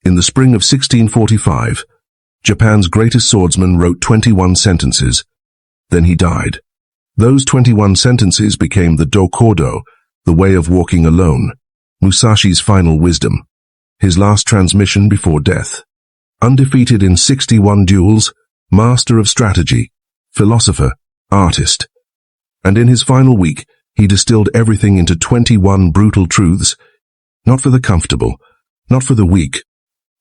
In the spring of 1645, Japan's greatest swordsman wrote 21 sentences. Then he died. Those 21 sentences became the Dokodo, the way of walking alone, Musashi's final wisdom, his last transmission before death. Undefeated in 61 duels, master of strategy, philosopher, artist. And in his final week, he distilled everything into 21 brutal truths, not for the comfortable, not for the weak,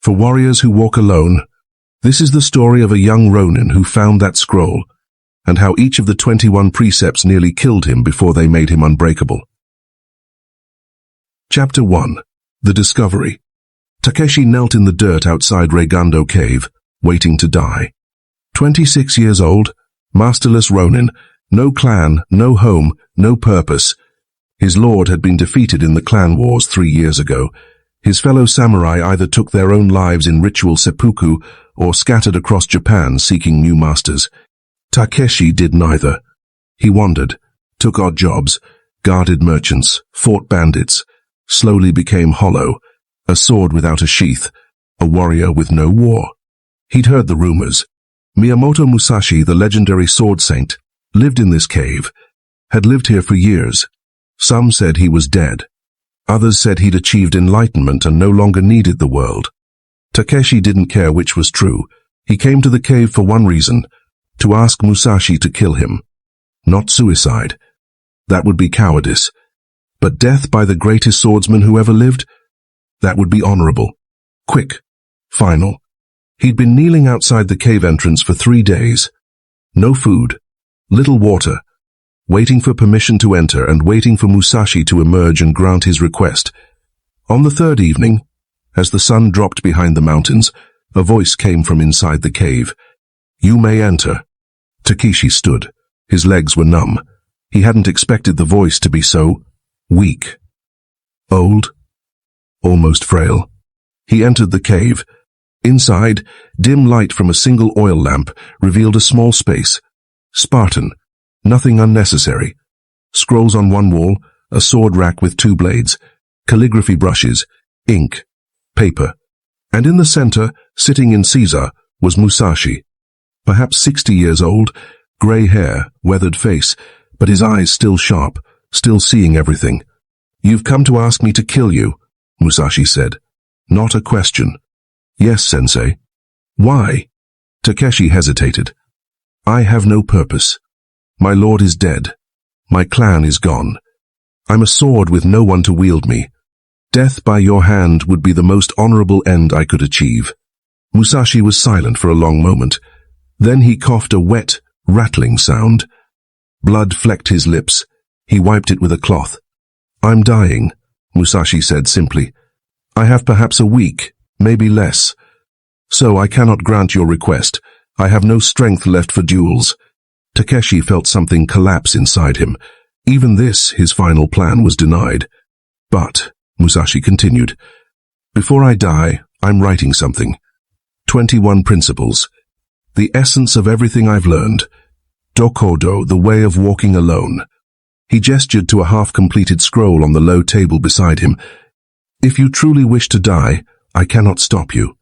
for warriors who walk alone. This is the story of a young Ronin who found that scroll, and how each of the 21 precepts nearly killed him before they made him unbreakable. Chapter 1. The Discovery. Takeshi knelt in the dirt outside Reigando Cave, waiting to die. 26 years old, masterless Ronin, no clan, no home, no purpose. His lord had been defeated in the clan wars 3 years ago. His fellow samurai either took their own lives in ritual seppuku or scattered across Japan seeking new masters. Takeshi did neither. He wandered, took odd jobs, guarded merchants, fought bandits, slowly became hollow, a sword without a sheath, a warrior with no war. He'd heard the rumors. Miyamoto Musashi, the legendary sword saint, lived in this cave, had lived here for years. Some said he was dead. Others said he'd achieved enlightenment and no longer needed the world. Takeshi didn't care which was true. He came to the cave for one reason, to ask Musashi to kill him. Not suicide. That would be cowardice. But death by the greatest swordsman who ever lived? That would be honorable. Quick. Final. He'd been kneeling outside the cave entrance for 3 days. No food. Little water. Waiting for permission to enter and waiting for Musashi to emerge and grant his request. On the 3rd evening, as the sun dropped behind the mountains, a voice came from inside the cave. "You may enter." Takeshi stood. His legs were numb. He hadn't expected the voice to be so weak. Old. Almost frail. He entered the cave. Inside, dim light from a single oil lamp revealed a small space. Spartan. Nothing unnecessary. Scrolls on one wall, a sword rack with 2 blades, calligraphy brushes, ink, paper. And in the center, sitting in Caesar, was Musashi. Perhaps 60 years old, grey hair, weathered face, but his eyes still sharp, still seeing everything. "You've come to ask me to kill you," Musashi said. "Not a question." "Yes, sensei." "Why?" Takeshi hesitated. "I have no purpose. My lord is dead. My clan is gone. I'm a sword with no one to wield me. Death by your hand would be the most honorable end I could achieve." Musashi was silent for a long moment. Then he coughed a wet, rattling sound. Blood flecked his lips. He wiped it with a cloth. "I'm dying," Musashi said simply. "I have perhaps a week, maybe less. So I cannot grant your request. I have no strength left for duels." Takeshi felt something collapse inside him. Even this, his final plan, was denied. "But," Musashi continued, "before I die, I'm writing something. 21 principles. The essence of everything I've learned. Dokodo, the way of walking alone." He gestured to a half-completed scroll on the low table beside him. "If you truly wish to die, I cannot stop you.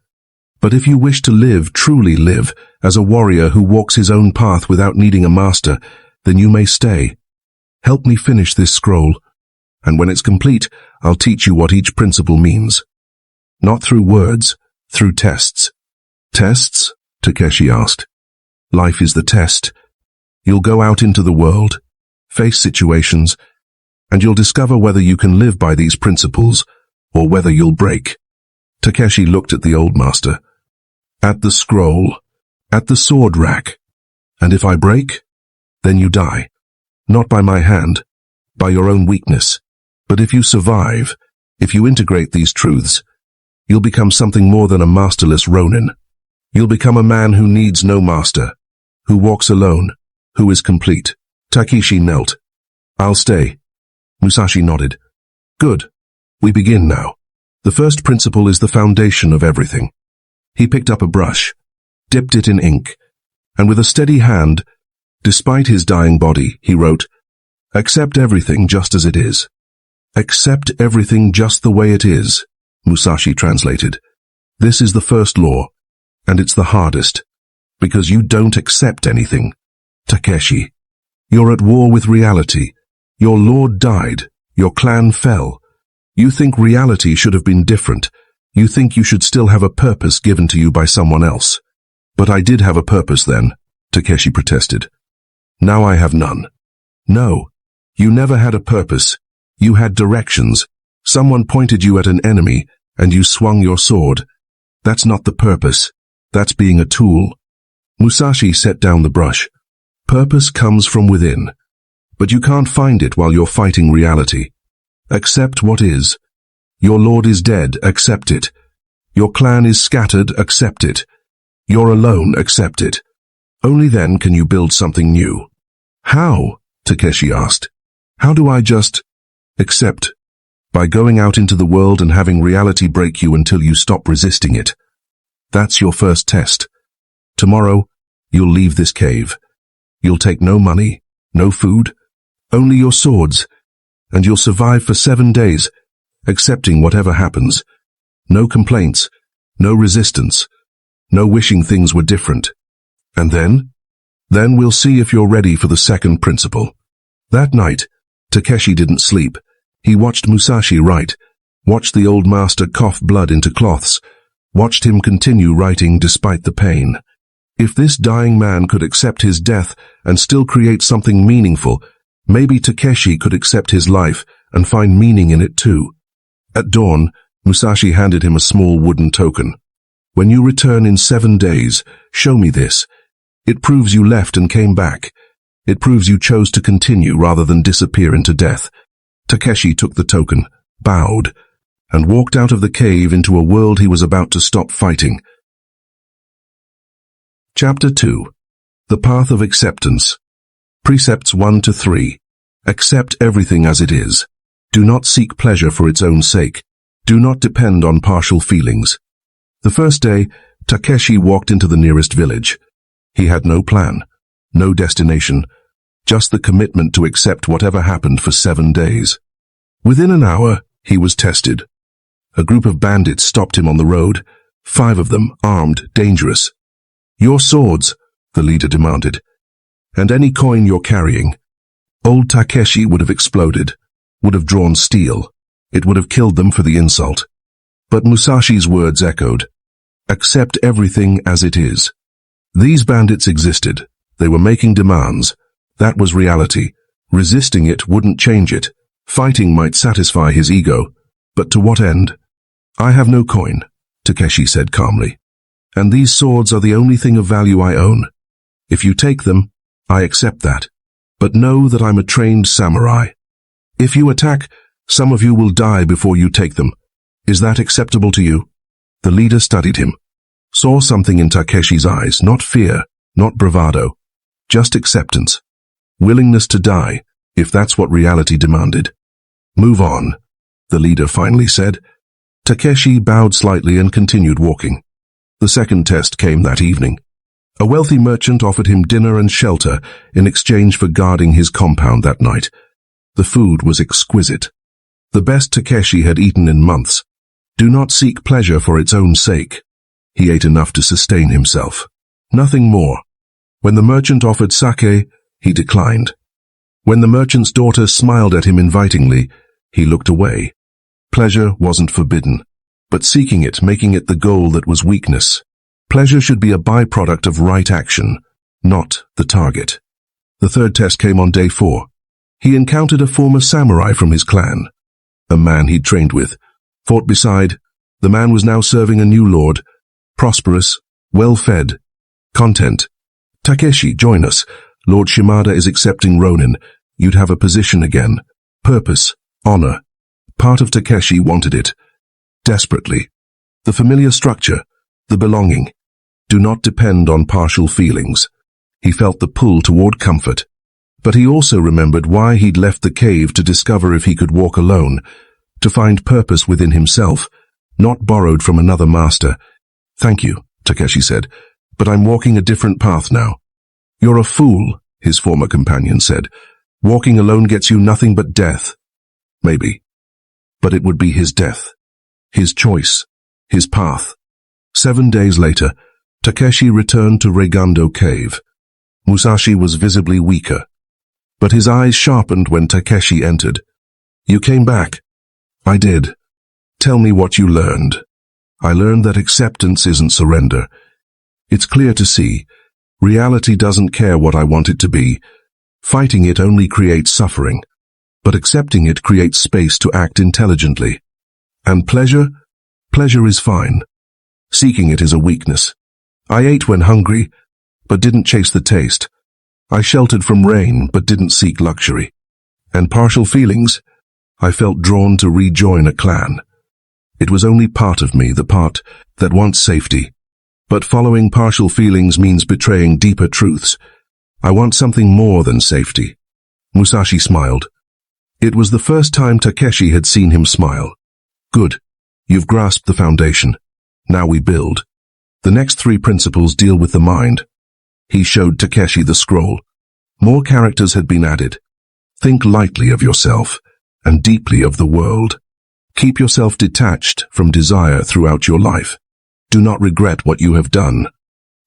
But if you wish to live, truly live, as a warrior who walks his own path without needing a master, then you may stay. Help me finish this scroll, and when it's complete, I'll teach you what each principle means. Not through words, through tests." "Tests?" Takeshi asked. "Life is the test. You'll go out into the world, face situations, and you'll discover whether you can live by these principles, or whether you'll break." Takeshi looked at the old master. "At the scroll, at the sword rack. And if I break, then you die. Not by my hand, by your own weakness. But if you survive, if you integrate these truths, you'll become something more than a masterless Ronin. You'll become a man who needs no master, who walks alone, who is complete." Takeshi knelt. "I'll stay." Musashi nodded. "Good. We begin now. The first principle is the foundation of everything." He picked up a brush, dipped it in ink, and with a steady hand, despite his dying body, he wrote, "Accept everything just as it is." "Accept everything just the way it is," Musashi translated. This is the first law, and it's the hardest, because you don't accept anything. Takeshi, you're at war with reality. Your lord died. Your clan fell. You think reality should have been different. You think you should still have a purpose given to you by someone else. But I did have a purpose then, Takeshi protested. Now I have none. No, you never had a purpose. You had directions. Someone pointed you at an enemy, and you swung your sword. That's not the purpose. That's being a tool. Musashi set down the brush. Purpose comes from within. But you can't find it while you're fighting reality. Accept what is. Your lord is dead, accept it. Your clan is scattered, accept it. You're alone, accept it. Only then can you build something new. How? Takeshi asked. How do I just accept? By going out into the world and having reality break you until you stop resisting it. That's your first test. Tomorrow, you'll leave this cave. You'll take no money, no food, only your swords, and you'll survive for 7 days, accepting whatever happens. No complaints, no resistance, no wishing things were different. And then we'll see if you're ready for the second principle. That night, Takeshi didn't sleep. He watched Musashi write, watched the old master cough blood into cloths, watched him continue writing despite the pain. If this dying man could accept his death and still create something meaningful, maybe Takeshi could accept his life and find meaning in it too. At dawn, Musashi handed him a small wooden token. When you return in 7 days, show me this. It proves you left and came back. It proves you chose to continue rather than disappear into death. Takeshi took the token, bowed, and walked out of the cave into a world he was about to stop fighting. Chapter 2. The Path of Acceptance. Precepts 1 to 3. Accept everything as it is. Do not seek pleasure for its own sake. Do not depend on partial feelings. The first day, Takeshi walked into the nearest village. He had no plan, no destination, just the commitment to accept whatever happened for 7 days. Within an hour, he was tested. A group of bandits stopped him on the road, 5 of them, armed, dangerous. Your swords, the leader demanded, and any coin you're carrying. Old Takeshi would have exploded, would have drawn steel. It would have killed them for the insult. But Musashi's words echoed. Accept everything as it is. These bandits existed. They were making demands. That was reality. Resisting it wouldn't change it. Fighting might satisfy his ego. But to what end? I have no coin, Takeshi said calmly. And these swords are the only thing of value I own. If you take them, I accept that. But know that I'm a trained samurai. If you attack, some of you will die before you take them. Is that acceptable to you? The leader studied him, saw something in Takeshi's eyes, not fear, not bravado, just acceptance. Willingness to die, if that's what reality demanded. Move on, the leader finally said. Takeshi bowed slightly and continued walking. The second test came that evening. A wealthy merchant offered him dinner and shelter in exchange for guarding his compound that night. The food was exquisite. The best Takeshi had eaten in months. Do not seek pleasure for its own sake. He ate enough to sustain himself. Nothing more. When the merchant offered sake, he declined. When the merchant's daughter smiled at him invitingly, he looked away. Pleasure wasn't forbidden, but seeking it, making it the goal, that was weakness. Pleasure should be a byproduct of right action, not the target. The third test came on day 4. He encountered a former samurai from his clan. A man he'd trained with, fought beside. The man was now serving a new lord, prosperous, well-fed, content. Takeshi, join us. Lord Shimada is accepting Ronin. You'd have a position again. Purpose, honor. Part of Takeshi wanted it. Desperately. The familiar structure, the belonging. Do not depend on partial feelings. He felt the pull toward comfort. But he also remembered why he'd left the cave, to discover if he could walk alone, to find purpose within himself, not borrowed from another master. Thank you, Takeshi said, but I'm walking a different path now. You're a fool, his former companion said. Walking alone gets you nothing but death. Maybe. But it would be his death. His choice. His path. 7 days later, Takeshi returned to Reigando Cave. Musashi was visibly weaker, but his eyes sharpened when Takeshi entered. "You came back." "I did. Tell me what you learned." "I learned that acceptance isn't surrender. It's clear to see. Reality doesn't care what I want it to be. Fighting it only creates suffering, but accepting it creates space to act intelligently. And pleasure? Pleasure is fine. Seeking it is a weakness. I ate when hungry, but didn't chase the taste. I sheltered from rain, but didn't seek luxury. And partial feelings? I felt drawn to rejoin a clan. It was only part of me, the part that wants safety. But following partial feelings means betraying deeper truths. I want something more than safety." Musashi smiled. It was the first time Takeshi had seen him smile. "Good. You've grasped the foundation. Now we build. The next 3 principles deal with the mind." He showed Takeshi the scroll. More characters had been added. Think lightly of yourself and deeply of the world. Keep yourself detached from desire throughout your life. Do not regret what you have done.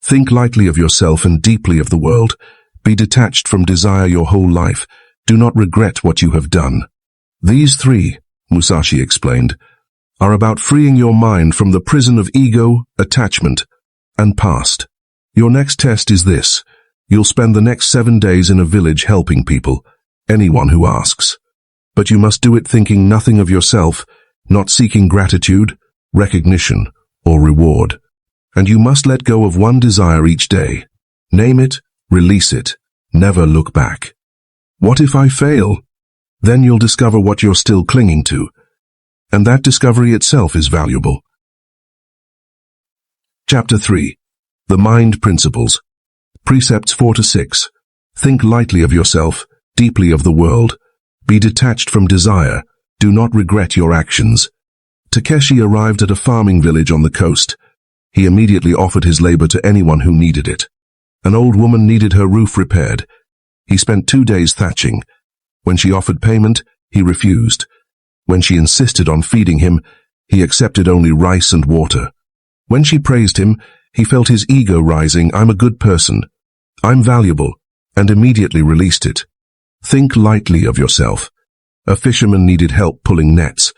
Think lightly of yourself and deeply of the world. Be detached from desire your whole life. Do not regret what you have done. These 3, Musashi explained, are about freeing your mind from the prison of ego, attachment, and past. Your next test is this. You'll spend the next 7 days in a village helping people, anyone who asks. But you must do it thinking nothing of yourself, not seeking gratitude, recognition, or reward. And you must let go of one desire each day. Name it, release it, never look back. What if I fail? Then you'll discover what you're still clinging to. And that discovery itself is valuable. Chapter 3. The Mind Principles. Precepts 4 to 6. Think lightly of yourself, deeply of the world. Be detached from desire. Do not regret your actions. Takeshi arrived at a farming village on the coast. He immediately offered his labor to anyone who needed it. An old woman needed her roof repaired. He spent 2 days thatching. When she offered payment, he refused. When she insisted on feeding him, he accepted only rice and water. When she praised him, he felt his ego rising. I'm a good person. I'm valuable, and immediately released it. Think lightly of yourself. A fisherman needed help pulling nets.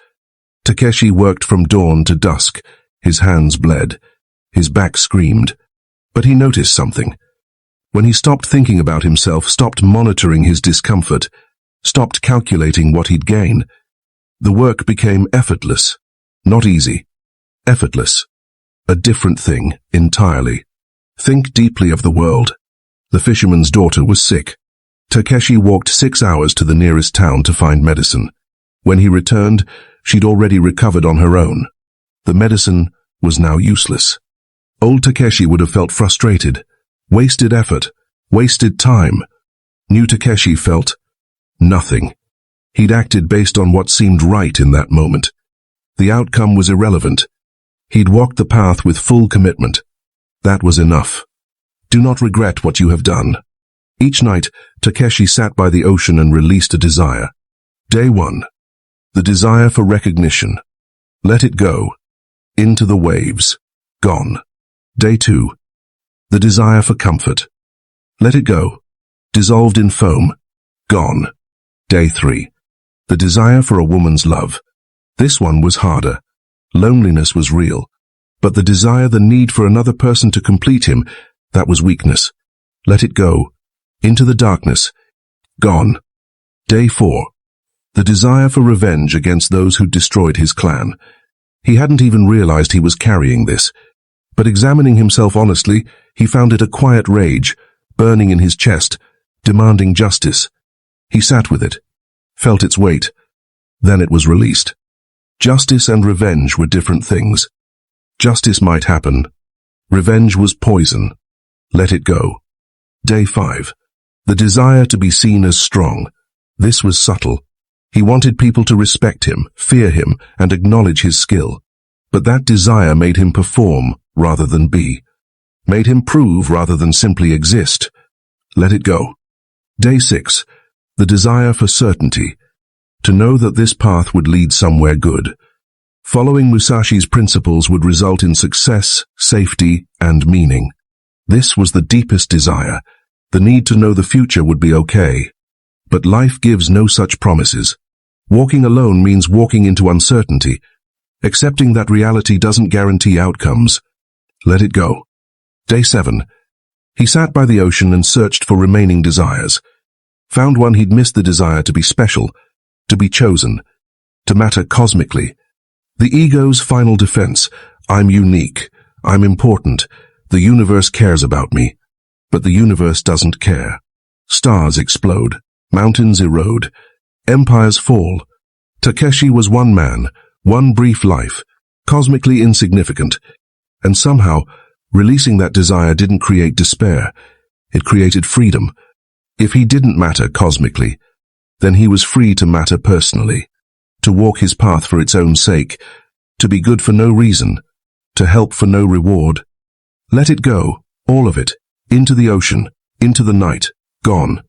Takeshi worked from dawn to dusk. His hands bled. His back screamed. But he noticed something. When he stopped thinking about himself, stopped monitoring his discomfort, stopped calculating what he'd gain, the work became effortless. Not easy. Effortless. A different thing, entirely. Think deeply of the world. The fisherman's daughter was sick. Takeshi walked 6 hours to the nearest town to find medicine. When he returned, she'd already recovered on her own. The medicine was now useless. Old Takeshi would have felt frustrated, wasted effort, wasted time. New Takeshi felt nothing. He'd acted based on what seemed right in that moment. The outcome was irrelevant. He'd walked the path with full commitment. That was enough. Do not regret what you have done. Each night, Takeshi sat by the ocean and released a desire. Day 1. The desire for recognition. Let it go. Into the waves. Gone. Day 2. The desire for comfort. Let it go. Dissolved in foam. Gone. Day 3. The desire for a woman's love. This one was harder. Loneliness was real. But the desire, the need for another person to complete him, that was weakness. Let it go. Into the darkness. Gone. Day 4. The desire for revenge against those who destroyed his clan. He hadn't even realized he was carrying this. But examining himself honestly, he found it a quiet rage, burning in his chest, demanding justice. He sat with it, felt its weight. Then it was released. Justice and revenge were different things. Justice might happen. Revenge was poison. Let it go. Day 5. The desire to be seen as strong. This was subtle. He wanted people to respect him, fear him, and acknowledge his skill. But that desire made him perform rather than be. Made him prove rather than simply exist. Let it go. Day 6. The desire for certainty. To know that this path would lead somewhere good. Following Musashi's principles would result in success, safety, and meaning. This was the deepest desire. The need to know the future would be okay. But life gives no such promises. Walking alone means walking into uncertainty. Accepting that reality doesn't guarantee outcomes. Let it go. Day 7. He sat by the ocean and searched for remaining desires. Found one he'd missed: the desire to be special, to be chosen, to matter cosmically. The ego's final defense: I'm unique, I'm important, the universe cares about me. But the universe doesn't care. Stars explode, mountains erode, empires fall. Takeshi was one man, one brief life, cosmically insignificant. And somehow, releasing that desire didn't create despair. It created freedom. If he didn't matter cosmically, then he was free to matter personally, to walk his path for its own sake, to be good for no reason, to help for no reward. Let it go, all of it, into the ocean, into the night, gone.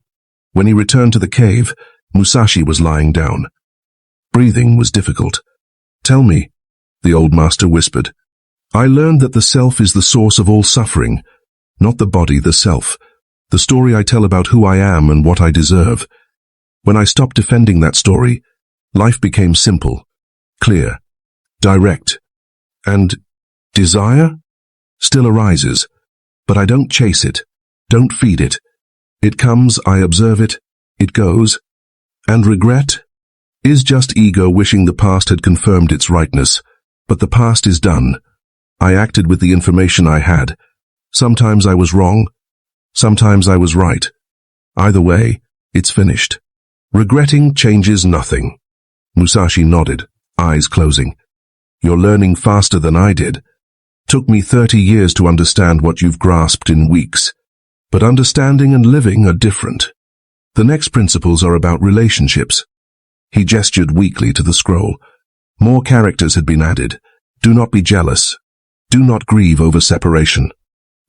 When he returned to the cave, Musashi was lying down. Breathing was difficult. "Tell me," the old master whispered. "I learned that the self is the source of all suffering, not the body, the self. The story I tell about who I am and what I deserve. When I stopped defending that story, life became simple, clear, direct. And desire still arises, but I don't chase it, don't feed it. It comes, I observe it, it goes. And regret is just ego wishing the past had confirmed its rightness. But the past is done. I acted with the information I had. Sometimes I was wrong, sometimes I was right. Either way, it's finished. Regretting changes nothing." Musashi nodded, eyes closing. "You're learning faster than I did. Took me 30 years to understand what you've grasped in weeks. But understanding and living are different. The next principles are about relationships." He gestured weakly to the scroll. More characters had been added. Do not be jealous. Do not grieve over separation.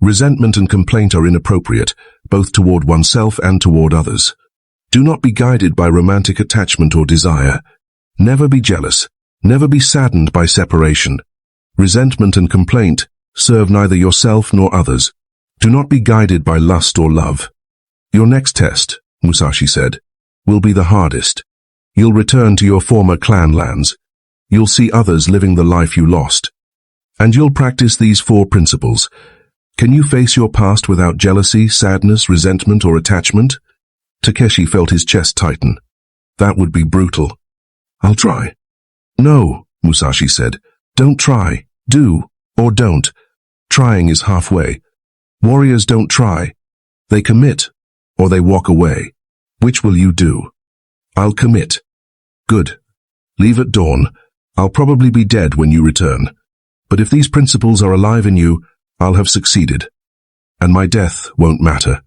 Resentment and complaint are inappropriate, both toward oneself and toward others. Do not be guided by romantic attachment or desire. Never be jealous. Never be saddened by separation. Resentment and complaint serve neither yourself nor others. Do not be guided by lust or love. Your next test, Musashi said, will be the hardest. You'll return to your former clan lands. You'll see others living the life you lost. And you'll practice these 4 principles. Can you face your past without jealousy, sadness, resentment, or attachment? Takeshi felt his chest tighten. That would be brutal. I'll try. No, Musashi said. Don't try. Do, or don't. Trying is halfway. Warriors don't try. They commit, or they walk away. Which will you do? I'll commit. Good. Leave at dawn. I'll probably be dead when you return. But if these principles are alive in you, I'll have succeeded. And my death won't matter.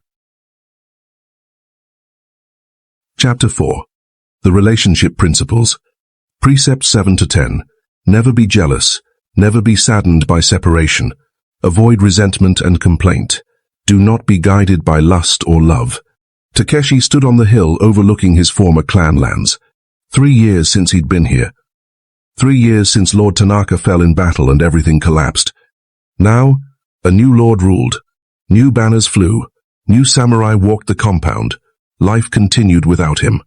Chapter 4. The Relationship Principles. Precept 7 to 10. Never be jealous. Never be saddened by separation. Avoid resentment and complaint. Do not be guided by lust or love. Takeshi stood on the hill overlooking his former clan lands. 3 years since he'd been here. 3 years since Lord Tanaka fell in battle and everything collapsed. Now, a new lord ruled. New banners flew. New samurai walked the compound. Life continued without him.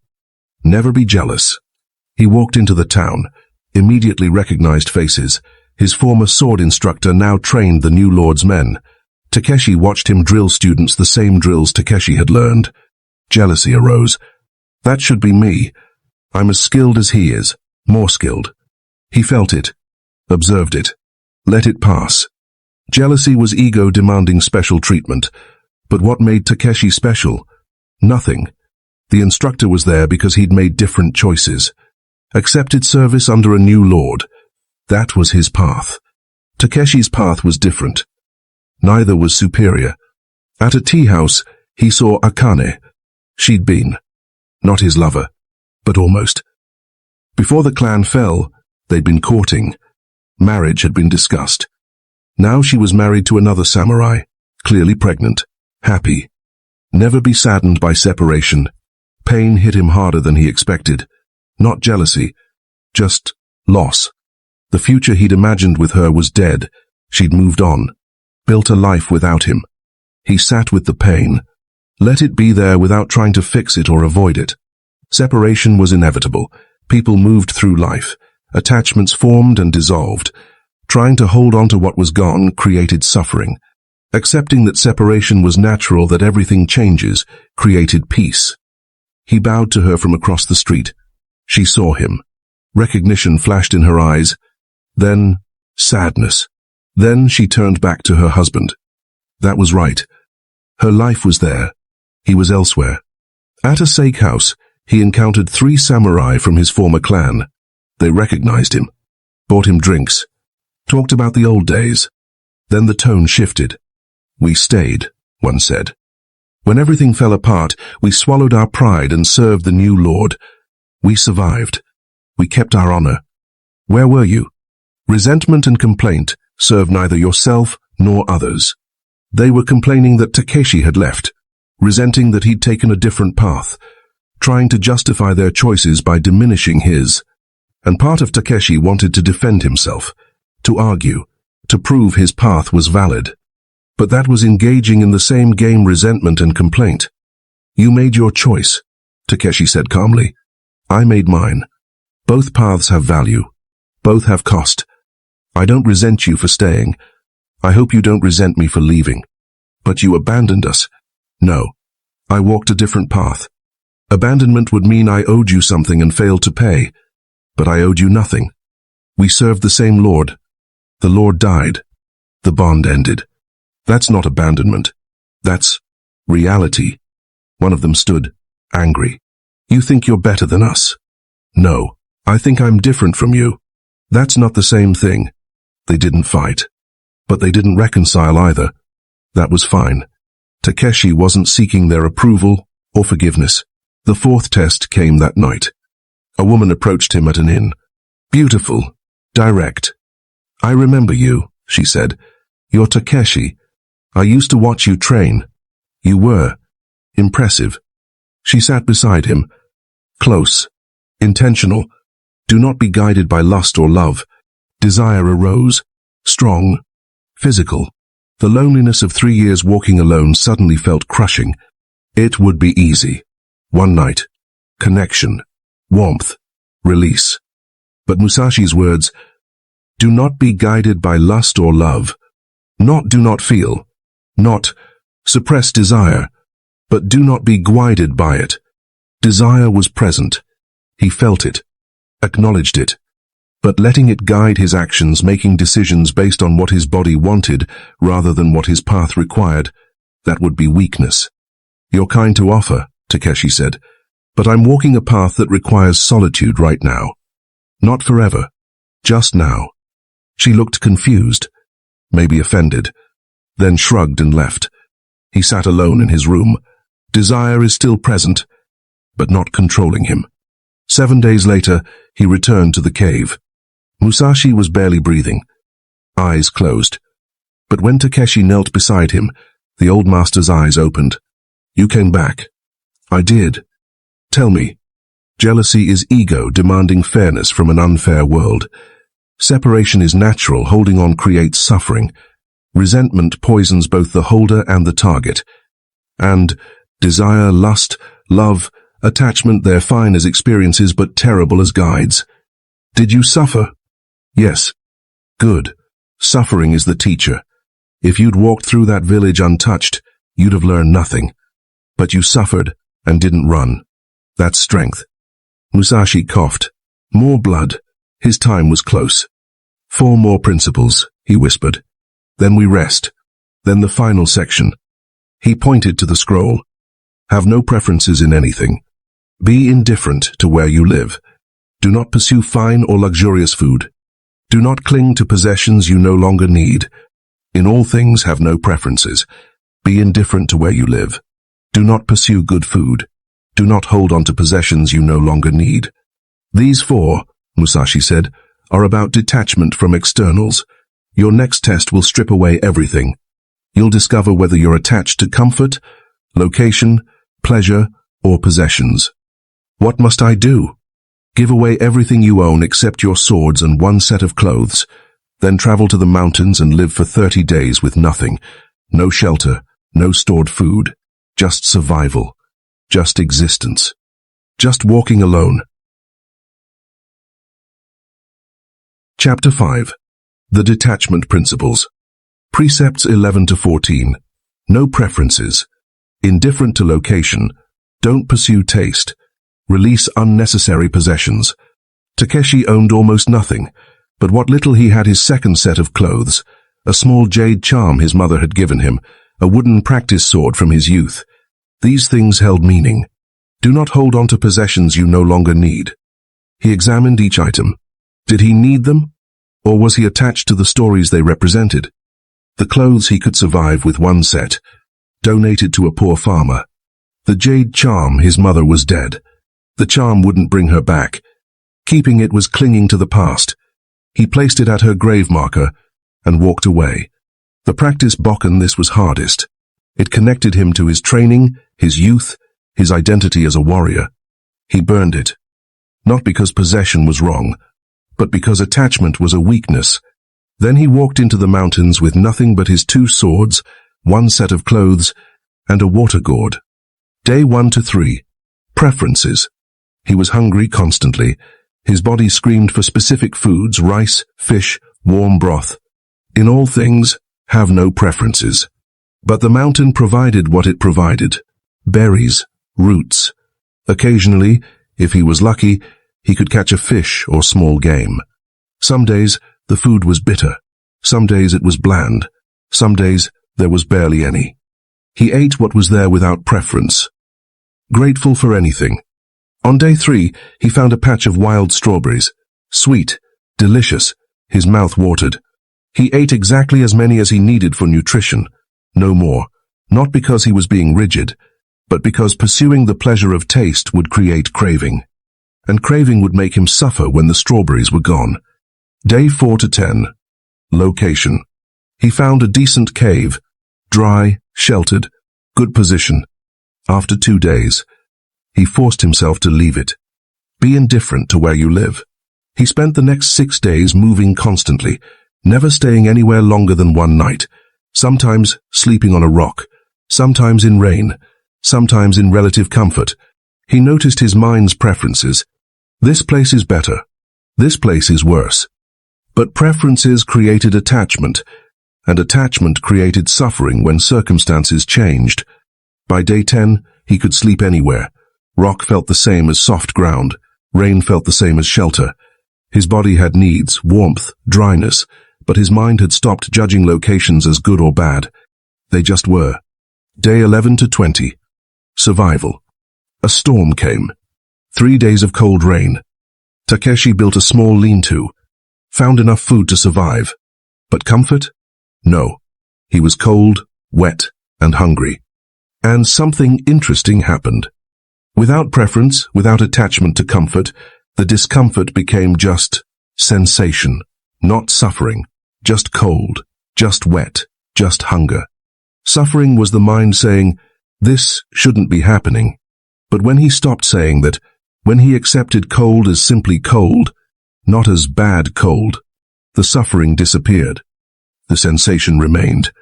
Never be jealous. He walked into the town, immediately recognized faces. His former sword instructor now trained the new lord's men. Takeshi watched him drill students the same drills Takeshi had learned. Jealousy arose. That should be me. I'm as skilled as he is, more skilled. He felt it, observed it, let it pass. Jealousy was ego demanding special treatment. But what made Takeshi special? Nothing. The instructor was there because he'd made different choices. Accepted service under a new lord. That was his path. Takeshi's path was different. Neither was superior. At a tea house, he saw Akane. She'd been. Not his lover, but almost. Before the clan fell, they'd been courting. Marriage had been discussed. Now she was married to another samurai, clearly pregnant, happy. Never be saddened by separation. Pain hit him harder than he expected. Not jealousy, just loss. The future he'd imagined with her was dead. She'd moved on, built a life without him. He sat with the pain, let it be there without trying to fix it or avoid it. Separation was inevitable. People moved through life. Attachments formed and dissolved. Trying to hold on to what was gone created suffering. Accepting that separation was natural, that everything changes, created peace. He bowed to her from across the street. She saw him. Recognition flashed in her eyes. Then, sadness. Then she turned back to her husband. That was right. Her life was there. He was elsewhere. At a steakhouse, he encountered 3 samurai from his former clan. They recognized him, bought him drinks, talked about the old days. Then the tone shifted. We stayed, one said. When everything fell apart, we swallowed our pride and served the new lord. We survived. We kept our honor. Where were you? Resentment and complaint served neither yourself nor others. They were complaining that Takeshi had left, resenting that he'd taken a different path, trying to justify their choices by diminishing his. And part of Takeshi wanted to defend himself, to argue, to prove his path was valid. But that was engaging in the same game, resentment and complaint. You made your choice, Takeshi said calmly. I made mine. Both paths have value. Both have cost. I don't resent you for staying. I hope you don't resent me for leaving. But you abandoned us. No. I walked a different path. Abandonment would mean I owed you something and failed to pay. But I owed you nothing. We served the same Lord. The Lord died. The bond ended. That's not abandonment. That's reality. One of them stood, angry. You think you're better than us? No, I think I'm different from you. That's not the same thing. They didn't fight. But they didn't reconcile either. That was fine. Takeshi wasn't seeking their approval or forgiveness. The 4th test came that night. A woman approached him at an inn. Beautiful, direct. I remember you, she said. You're Takeshi. I used to watch you train. You were impressive. She sat beside him. Close. Intentional. Do not be guided by lust or love. Desire arose. Strong. Physical. The loneliness of 3 years walking alone suddenly felt crushing. It would be easy. One night. Connection. Warmth. Release. But Musashi's words, do not be guided by lust or love. Not do not feel. Not suppress desire. But do not be guided by it. Desire was present. He felt it. Acknowledged it. But letting it guide his actions, making decisions based on what his body wanted rather than what his path required, that would be weakness. You're kind to offer, Takeshi said, but I'm walking a path that requires solitude right now. Not forever. Just now. She looked confused, maybe offended, then shrugged and left. He sat alone in his room. Desire is still present, but not controlling him. 7 days later, he returned to the cave. Musashi was barely breathing, eyes closed. But when Takeshi knelt beside him, the old master's eyes opened. You came back. I did. Tell me. Jealousy is ego demanding fairness from an unfair world. Separation is natural, holding on creates suffering. Resentment poisons both the holder and the target. And desire, lust, love, attachment, they're fine as experiences but terrible as guides. Did you suffer? Yes. Good. Suffering is the teacher. If you'd walked through that village untouched, you'd have learned nothing. But you suffered and didn't run. That's strength. Musashi coughed. More blood. His time was close. 4 more principles, he whispered. Then we rest. Then the final section. He pointed to the scroll. Have no preferences in anything. Be indifferent to where you live. Do not pursue fine or luxurious food. Do not cling to possessions you no longer need. In all things have no preferences. Be indifferent to where you live. Do not pursue good food. Do not hold on to possessions you no longer need. These 4, Musashi said, are about detachment from externals. Your next test will strip away everything. You'll discover whether you're attached to comfort, location, pleasure, or possessions. What must I do? Give away everything you own except your swords and one set of clothes. Then travel to the mountains and live for 30 days with nothing. No shelter, no stored food. Just survival. Just existence. Just walking alone. Chapter 5. The Detachment Principles. Precepts 11 to 14. No preferences. Indifferent to location. Don't pursue taste. Release unnecessary possessions. Takeshi owned almost nothing, but what little he had: his second set of clothes, a small jade charm his mother had given him, a wooden practice sword from his youth. These things held meaning. Do not hold on to possessions you no longer need. He examined each item. Did he need them? Or was he attached to the stories they represented? The clothes he could survive with one set, donated to a poor farmer. The jade charm, his mother was dead. The charm wouldn't bring her back. Keeping it was clinging to the past. He placed it at her grave marker and walked away. The practice bokken, this was hardest. It connected him to his training, his youth, his identity as a warrior. He burned it. Not because possession was wrong, but because attachment was a weakness. Then he walked into the mountains with nothing but his 2 swords, 1 set of clothes, and a water gourd. Day 1 to 3. Preferences. He was hungry constantly. His body screamed for specific foods: rice, fish, warm broth. In all things, have no preferences. But the mountain provided what it provided: berries, roots. Occasionally, if he was lucky, he could catch a fish or small game. Some days, the food was bitter. Some days it was bland. Some days, there was barely any. He ate what was there without preference. Grateful for anything. On day 3, he found a patch of wild strawberries. Sweet, delicious. His mouth watered. He ate exactly as many as he needed for nutrition. No more. Not because he was being rigid, but because pursuing the pleasure of taste would create craving. And craving would make him suffer when the strawberries were gone. Day 4 to 10. Location. He found a decent cave. Dry, sheltered, good position. After 2 days, he forced himself to leave it. Be indifferent to where you live. He spent the next 6 days moving constantly, never staying anywhere longer than 1 night, sometimes sleeping on a rock, sometimes in rain, sometimes in relative comfort. He noticed his mind's preferences. This place is better. This place is worse. But preferences created attachment, and attachment created suffering when circumstances changed. By day 10, he could sleep anywhere. Rock felt the same as soft ground. Rain felt the same as shelter. His body had needs: warmth, dryness, but his mind had stopped judging locations as good or bad. They just were. Day 11 to 20. Survival. A storm came. 3 days of cold rain. Takeshi built a small lean-to, found enough food to survive. But comfort? No. He was cold, wet, and hungry. And something interesting happened. Without preference, without attachment to comfort, the discomfort became just sensation, not suffering, just cold, just wet, just hunger. Suffering was the mind saying, this shouldn't be happening. But when he stopped saying that, when he accepted cold as simply cold, not as bad cold, the suffering disappeared. The sensation remained.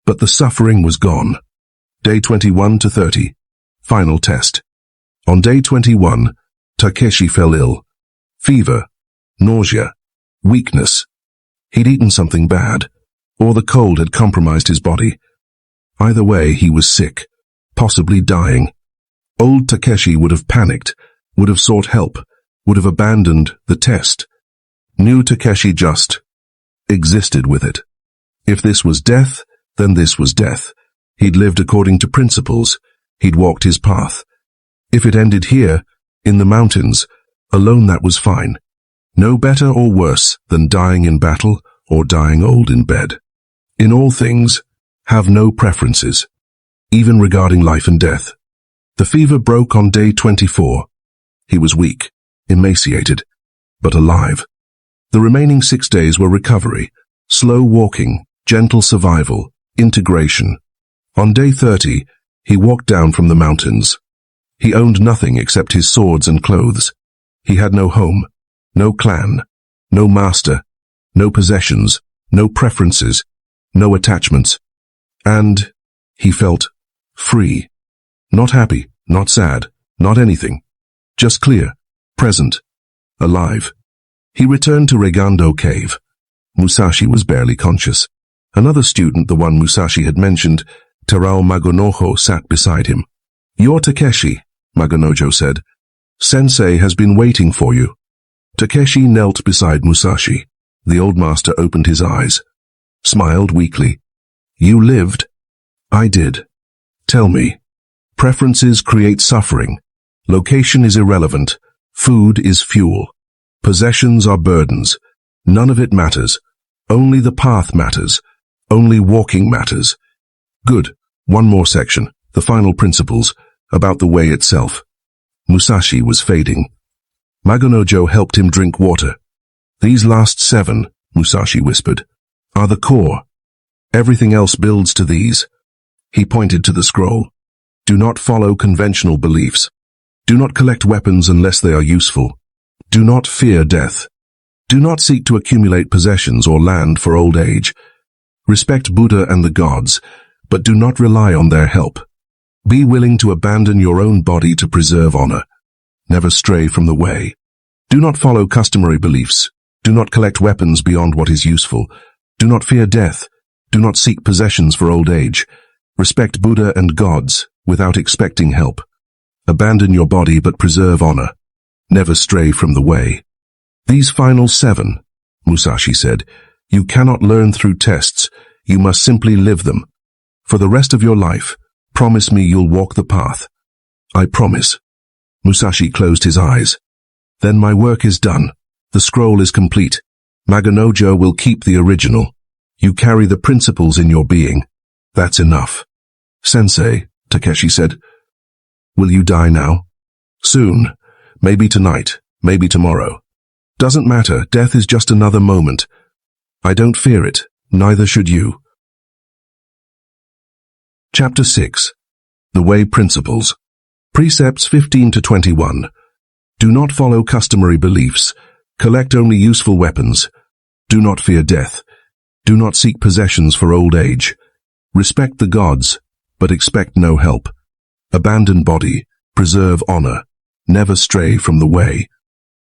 But the suffering was gone. Day 21 to 30. Final test. On day 21, Takeshi fell ill. Fever, nausea, weakness. He'd eaten something bad, or the cold had compromised his body. Either way, he was sick, possibly dying. Old Takeshi would have panicked, would have sought help, would have abandoned the test. New Takeshi just existed with it. If this was death, then this was death. He'd lived according to principles. He'd walked his path. If it ended here, in the mountains, alone, that was fine. No better or worse than dying in battle or dying old in bed. In all things, have no preferences, even regarding life and death. The fever broke on day 24. He was weak, emaciated, but alive. The remaining 6 days were recovery, slow walking, gentle survival, integration. On day 30, he walked down from the mountains. He owned nothing except his swords and clothes. He had no home, no clan, no master, no possessions, no preferences, no attachments. And he felt free. Not happy, not sad, not anything. Just clear, present, alive. He returned to Regando Cave. Musashi was barely conscious. Another student, the one Musashi had mentioned, Terao Magonojo, sat beside him. "You're Takeshi," Magonojo said. "Sensei has been waiting for you." Takeshi knelt beside Musashi. The old master opened his eyes, smiled weakly. "You lived?" "I did." "Tell me." "Preferences create suffering. Location is irrelevant. Food is fuel. Possessions are burdens. None of it matters. Only the path matters. Only walking matters." "Good. One more section, the final principles, about the way itself." Musashi was fading. Magonojo helped him drink water. "These last 7, Musashi whispered, "are the core. Everything else builds to these." He pointed to the scroll. "Do not follow conventional beliefs. Do not collect weapons unless they are useful. Do not fear death. Do not seek to accumulate possessions or land for old age. Respect Buddha and the gods, but do not rely on their help. Be willing to abandon your own body to preserve honor. Never stray from the way. Do not follow customary beliefs. Do not collect weapons beyond what is useful. Do not fear death. Do not seek possessions for old age. Respect Buddha and gods without expecting help. Abandon your body but preserve honor. Never stray from the way." "These final 7, Musashi said, "you cannot learn through tests. You must simply live them. For the rest of your life, promise me you'll walk the path." "I promise." Musashi closed his eyes. "Then my work is done. The scroll is complete. Magonojo will keep the original. You carry the principles in your being. That's enough." "Sensei," Takeshi said, "will you die now?" "Soon. Maybe tonight. Maybe tomorrow. Doesn't matter. Death is just another moment. I don't fear it. Neither should you." Chapter 6. The Way Principles. Precepts 15 to 21. Do not follow customary beliefs. Collect only useful weapons. Do not fear death. Do not seek possessions for old age. Respect the gods, but expect no help. Abandon body. Preserve honor. Never stray from the way.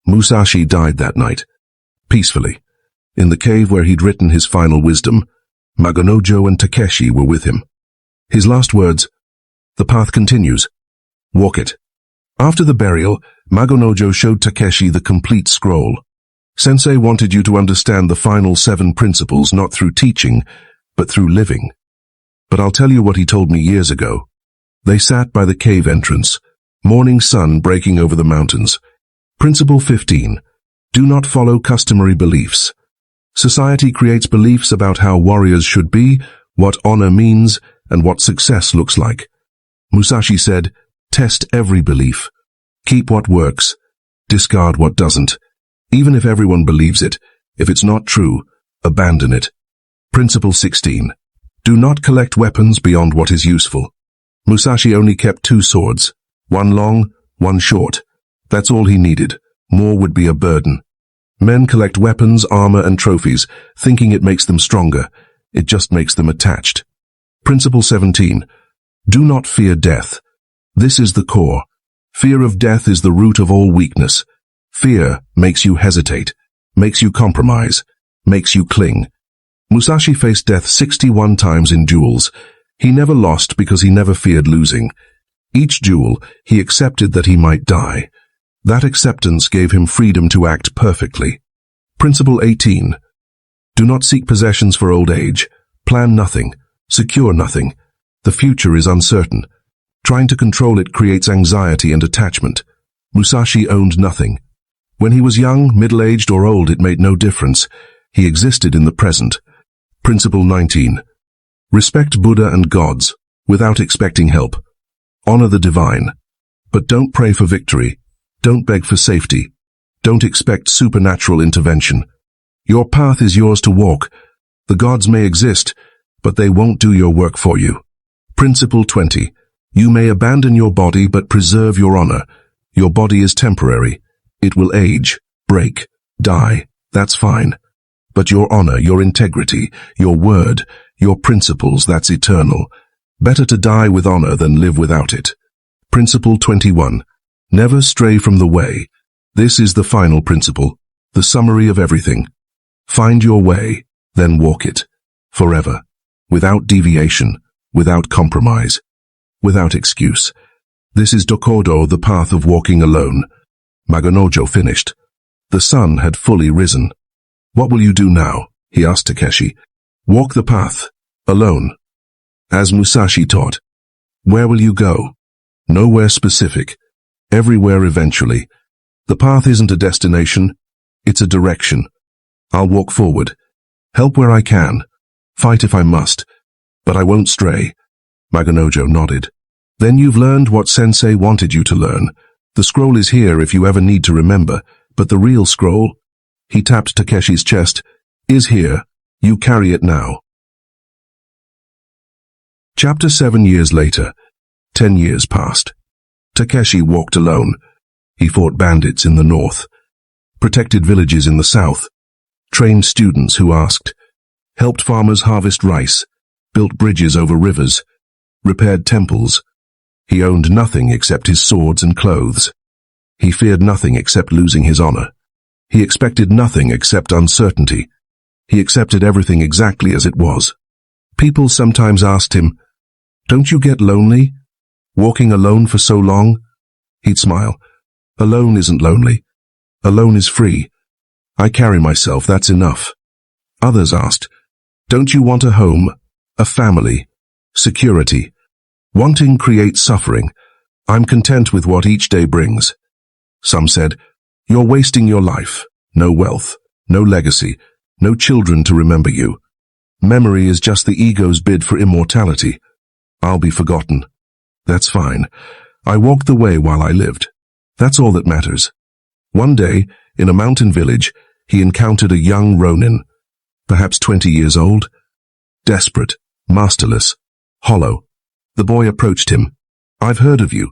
Musashi died that night, peacefully. In the cave where he'd written his final wisdom, Magonojo and Takeshi were with him. His last words, "The path continues. Walk it." After the burial, Magonojo showed Takeshi the complete scroll. "Sensei wanted you to understand the final 7 principles not through teaching, but through living. But I'll tell you what he told me years ago." They sat by the cave entrance, morning sun breaking over the mountains. Principle 15. Do not follow customary beliefs. Society creates beliefs about how warriors should be, what honor means, and what success looks like. Musashi said, "Test every belief. Keep what works. Discard what doesn't. Even if everyone believes it, if it's not true, abandon it." Principle 16. Do not collect weapons beyond what is useful. Musashi only kept 2 swords, one long, one short. That's all he needed. More would be a burden. Men collect weapons, armor, and trophies, thinking it makes them stronger. It just makes them attached. Principle 17. Do not fear death. This is the core. Fear of death is the root of all weakness. Fear makes you hesitate, makes you compromise, makes you cling. Musashi faced death 61 times in duels. He never lost because he never feared losing. Each duel, he accepted that he might die. That acceptance gave him freedom to act perfectly. Principle 18. Do not seek possessions for old age. Plan nothing. Secure nothing. The future is uncertain. Trying to control it creates anxiety and attachment. Musashi owned nothing. When he was young, middle-aged, or old, it made no difference. He existed in the present. Principle 19. Respect Buddha and gods, without expecting help. Honor the divine. But don't pray for victory. Don't beg for safety. Don't expect supernatural intervention. Your path is yours to walk. The gods may exist, but they won't do your work for you. Principle 20. You may abandon your body but preserve your honor. Your body is temporary. It will age, break, die. That's fine. But your honor, your integrity, your word, your principles, that's eternal. Better to die with honor than live without it. Principle 21. Never stray from the way. This is the final principle, the summary of everything. Find your way, then walk it. Forever. Without deviation, without compromise, without excuse. This is Dokodo, the path of walking alone. Magonojo finished. The sun had fully risen. What will you do now? He asked Takeshi. Walk the path, alone. As Musashi taught. Where will you go? Nowhere specific. Everywhere eventually. The path isn't a destination, it's a direction. I'll walk forward. Help where I can. Fight if I must. But I won't stray. Magonojo nodded. Then you've learned what Sensei wanted you to learn. The scroll is here if you ever need to remember, but the real scroll, he tapped Takeshi's chest, is here. You carry it now. Chapter 7 years later. 10 years passed. Takeshi walked alone. He fought bandits in the north, protected villages in the south, trained students who asked, helped farmers harvest rice, built bridges over rivers, repaired temples. He owned nothing except his swords and clothes. He feared nothing except losing his honor. He expected nothing except uncertainty. He accepted everything exactly as it was. People sometimes asked him, don't you get lonely? Walking alone for so long? He'd smile. Alone isn't lonely. Alone is free. I carry myself, that's enough. Others asked, don't you want a home, a family, security? Wanting creates suffering. I'm content with what each day brings. Some said, you're wasting your life. No wealth, no legacy, no children to remember you. Memory is just the ego's bid for immortality. I'll be forgotten. That's fine. I walked the way while I lived. That's all that matters. One day, in a mountain village, he encountered a young ronin, perhaps 20 years old. Desperate, masterless, hollow. The boy approached him. I've heard of you.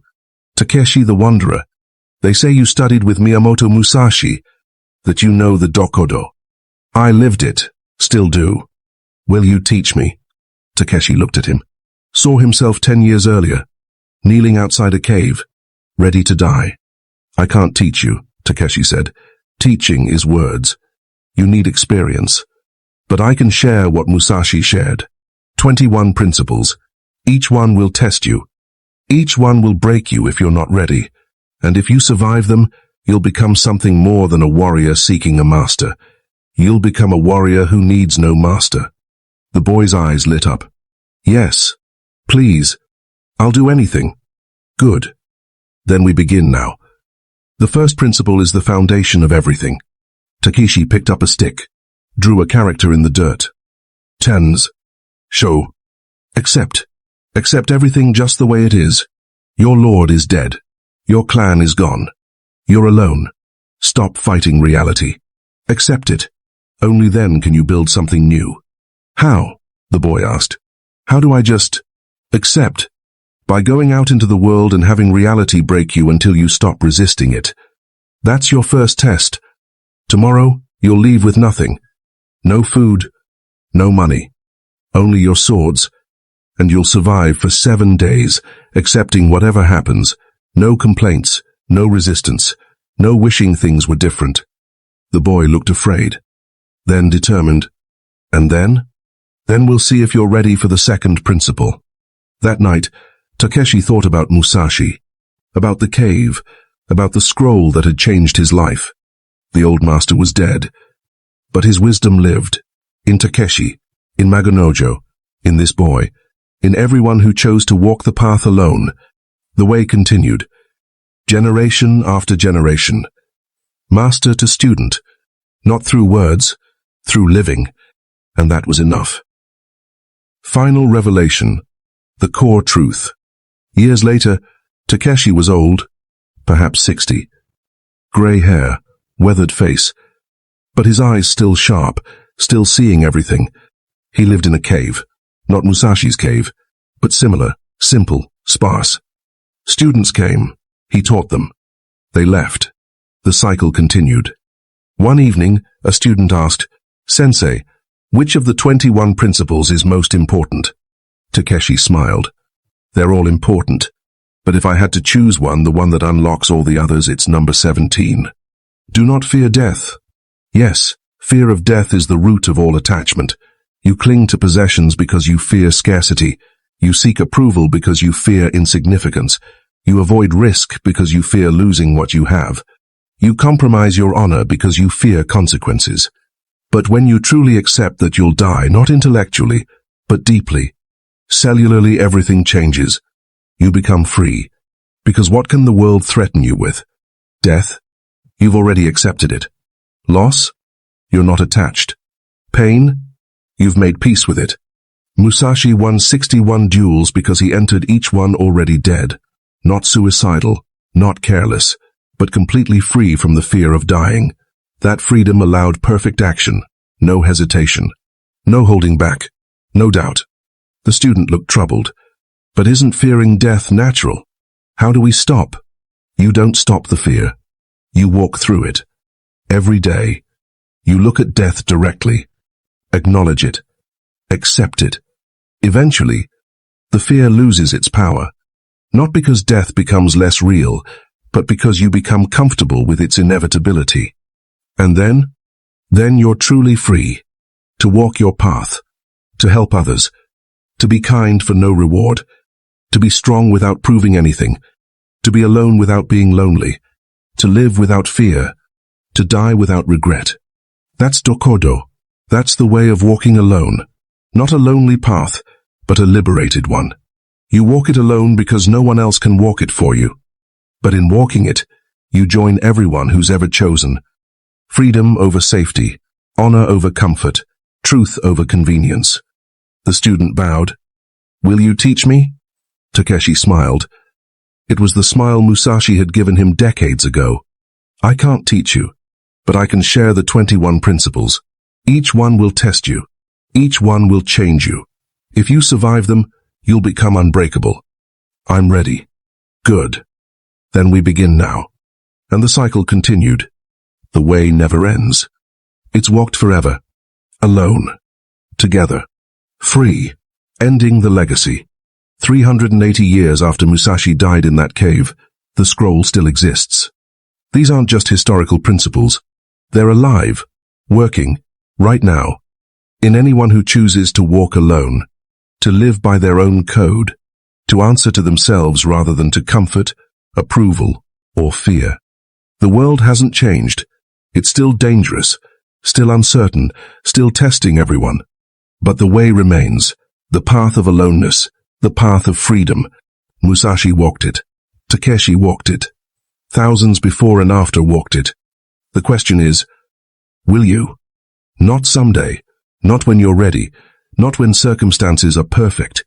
Takeshi the Wanderer. They say you studied with Miyamoto Musashi, that you know the Dokodo. I lived it, still do. Will you teach me? Takeshi looked at him. Saw himself 10 years earlier, kneeling outside a cave, ready to die. I can't teach you, Takeshi said. Teaching is words. You need experience. But I can share what Musashi shared. 21 principles. Each one will test you. Each one will break you if you're not ready. And if you survive them, you'll become something more than a warrior seeking a master. You'll become a warrior who needs no master. The boy's eyes lit up. Yes, please. I'll do anything. Good. Then we begin now. The first principle is the foundation of everything. Takeshi picked up a stick, drew a character in the dirt. Tens. Show. Accept. Accept everything just the way it is. Your lord is dead. Your clan is gone. You're alone. Stop fighting reality. Accept it. Only then can you build something new. How? The boy asked. How do I just accept? By going out into the world and having reality break you until you stop resisting it. That's your first test. Tomorrow, you'll leave with nothing. No food, no money, only your swords, and you'll survive for 7 days, accepting whatever happens. No complaints, no resistance, no wishing things were different. The boy looked afraid, then determined. And then? Then we'll see if you're ready for the second principle. That night, Takeshi thought about Musashi, about the cave, about the scroll that had changed his life. The old master was dead, but his wisdom lived, in Takeshi, in Magonojo, in this boy, in everyone who chose to walk the path alone. The way continued, generation after generation, master to student, not through words, through living, and that was enough. Final revelation, the core truth. Years later, Takeshi was old, perhaps 60. Grey hair, weathered face, but his eyes still sharp, still seeing everything. He lived in a cave, not Musashi's cave, but similar, simple, sparse. Students came. He taught them. They left. The cycle continued. One evening, a student asked, "Sensei, which of the 21 principles is most important?" Takeshi smiled. "They're all important, but if I had to choose one, the one that unlocks all the others, it's number 17. Do not fear death." Yes, fear of death is the root of all attachment. You cling to possessions because you fear scarcity. You seek approval because you fear insignificance. You avoid risk because you fear losing what you have. You compromise your honor because you fear consequences. But when you truly accept that you'll die, not intellectually, but deeply, cellularly, everything changes. You become free. Because what can the world threaten you with? Death? You've already accepted it. Loss? You're not attached. Pain? You've made peace with it. Musashi won 61 duels because he entered each one already dead. Not suicidal, not careless, but completely free from the fear of dying. That freedom allowed perfect action, no hesitation, no holding back, no doubt. The student looked troubled. But isn't fearing death natural? How do we stop? You don't stop the fear. You walk through it. Every day. You look at death directly. Acknowledge it. Accept it. Eventually, the fear loses its power. Not because death becomes less real, but because you become comfortable with its inevitability. And then you're truly free. To walk your path. To help others. To be kind for no reward. To be strong without proving anything. To be alone without being lonely. To live without fear. To die without regret. That's Dokodo. That's the way of walking alone. Not a lonely path, but a liberated one. You walk it alone because no one else can walk it for you. But in walking it, you join everyone who's ever chosen. Freedom over safety, honor over comfort, truth over convenience. The student bowed. "Will you teach me?" Takeshi smiled. It was the smile Musashi had given him decades ago. "I can't teach you, but I can share the 21 principles. Each one will test you. Each one will change you. If you survive them, you'll become unbreakable." "I'm ready." "Good. Then we begin now." And the cycle continued. The way never ends. It's walked forever. Alone. Together. Free. Ending the legacy. 380 years after Musashi died in that cave, the scroll still exists. These aren't just historical principles. They're alive, working, right now, in anyone who chooses to walk alone, to live by their own code, to answer to themselves rather than to comfort, approval, or fear. The world hasn't changed. It's still dangerous, still uncertain, still testing everyone. But the way remains, the path of aloneness, the path of freedom. Musashi walked it. Takeshi walked it. Thousands before and after walked it. The question is, will you? Not someday, not when you're ready, not when circumstances are perfect.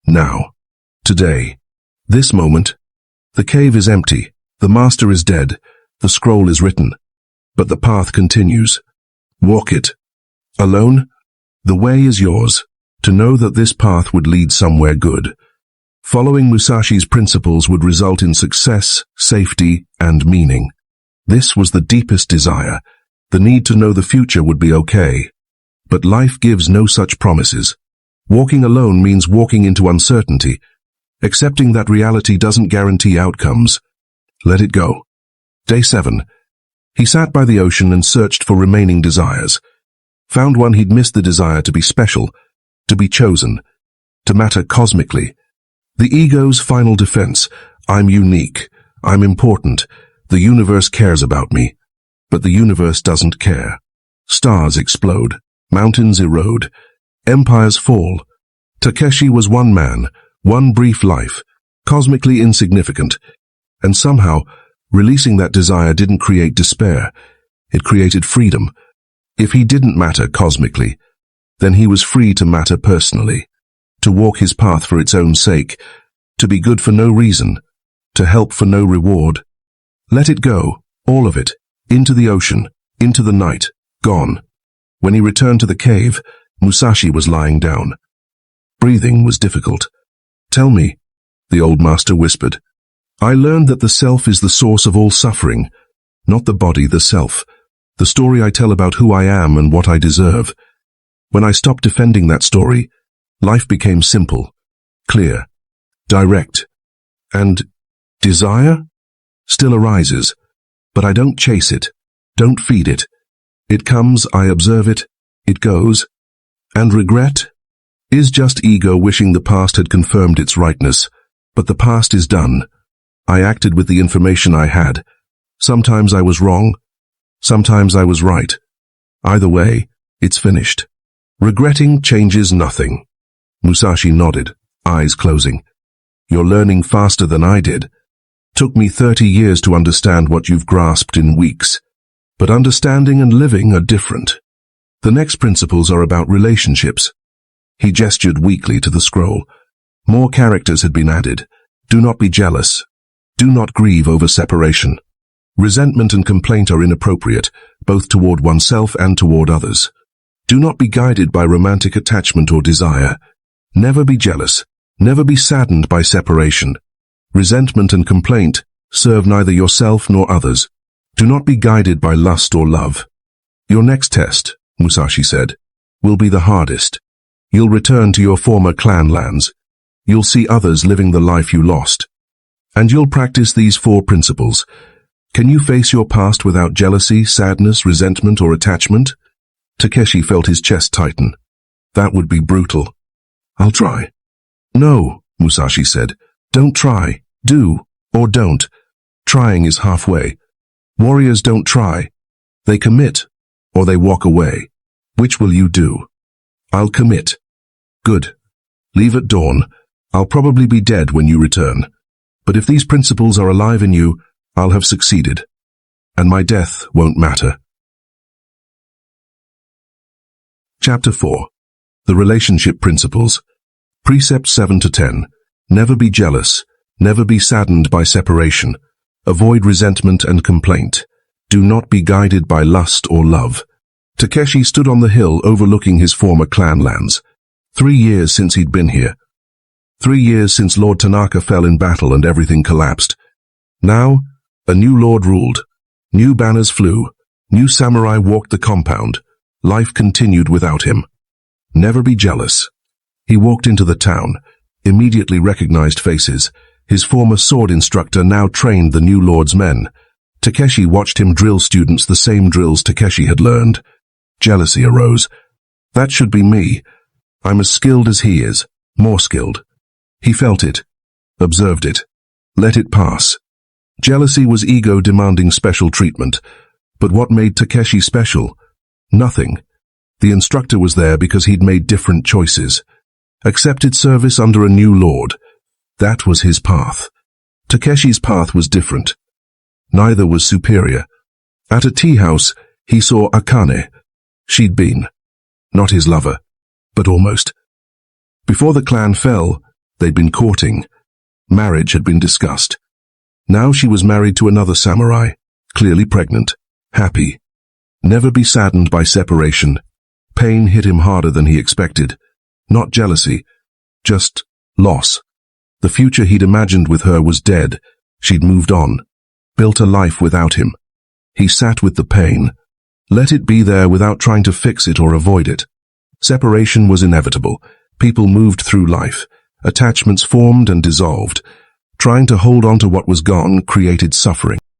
Now. Today. This moment. The cave is empty, the master is dead, the scroll is written. But the path continues. Walk it. Alone? The way is yours, to know that this path would lead somewhere good. Following Musashi's principles would result in success, safety, and meaning. This was the deepest desire, the need to know the future would be okay. But life gives no such promises. Walking alone means walking into uncertainty, accepting that reality doesn't guarantee outcomes. Let it go. Day 7. He sat by the ocean and searched for remaining desires. Found one he'd missed, the desire to be special, to be chosen, to matter cosmically. The ego's final defense, I'm unique, I'm important, the universe cares about me. But the universe doesn't care. Stars explode, mountains erode, empires fall. Takeshi was one man, one brief life, cosmically insignificant. And somehow, releasing that desire didn't create despair, it created freedom. If he didn't matter cosmically, then he was free to matter personally, to walk his path for its own sake, to be good for no reason, to help for no reward. Let it go, all of it, into the ocean, into the night, gone. When he returned to the cave, Musashi was lying down. Breathing was difficult. "Tell me," the old master whispered. "I learned that the self is the source of all suffering. Not the body, the self. The story I tell about who I am and what I deserve. When I stopped defending that story, life became simple, clear, direct. And desire still arises, but I don't chase it, don't feed it. It comes, I observe it, it goes. And regret is just ego wishing the past had confirmed its rightness. But the past is done. I acted with the information I had. Sometimes I was wrong, sometimes I was right. Either way, it's finished. Regretting changes nothing. Musashi nodded, eyes closing. You're learning faster than I did. Took me 30 years to understand what you've grasped in weeks. But understanding and living are different. The next principles are about relationships. He gestured weakly to the scroll. More characters had been added. Do not be jealous. Do not grieve over separation. Resentment and complaint are inappropriate, both toward oneself and toward others. Do not be guided by romantic attachment or desire. Never be jealous. Never be saddened by separation. Resentment and complaint serve neither yourself nor others. Do not be guided by lust or love. Your next test, Musashi said, will be the hardest. You'll return to your former clan lands. You'll see others living the life you lost. And you'll practice these 4 principles. Can you face your past without jealousy, sadness, resentment, or attachment? Takeshi felt his chest tighten. That would be brutal. I'll try. No, Musashi said. Don't try. Do, or don't. Trying is halfway. Warriors don't try. They commit, or they walk away. Which will you do? I'll commit. Good. Leave at dawn. I'll probably be dead when you return. But if these principles are alive in you, I'll have succeeded. And my death won't matter. Chapter 4. The Relationship Principles. Precepts 7 to 10. Never be jealous. Never be saddened by separation. Avoid resentment and complaint. Do not be guided by lust or love. Takeshi stood on the hill overlooking his former clan lands. 3 years since he'd been here. 3 years since Lord Tanaka fell in battle and everything collapsed. Now, a new lord ruled. New banners flew. New samurai walked the compound. Life continued without him. Never be jealous. He walked into the town, immediately recognized faces. His former sword instructor now trained the new lord's men. Takeshi watched him drill students the same drills Takeshi had learned. Jealousy arose. That should be me. I'm as skilled as he is, more skilled. He felt it, observed it, let it pass. Jealousy was ego demanding special treatment. But what made Takeshi special? Nothing. The instructor was there because he'd made different choices. Accepted service under a new lord. That was his path. Takeshi's path was different. Neither was superior. At a tea house, he saw Akane. She'd been. Not his lover, but almost. Before the clan fell, they'd been courting. Marriage had been discussed. Now she was married to another samurai, clearly pregnant, happy. Never be saddened by separation. Pain hit him harder than he expected. Not jealousy, just loss. The future he'd imagined with her was dead. She'd moved on, built a life without him. He sat with the pain. Let it be there without trying to fix it or avoid it. Separation was inevitable. People moved through life. Attachments formed and dissolved. Trying to hold on to what was gone created suffering.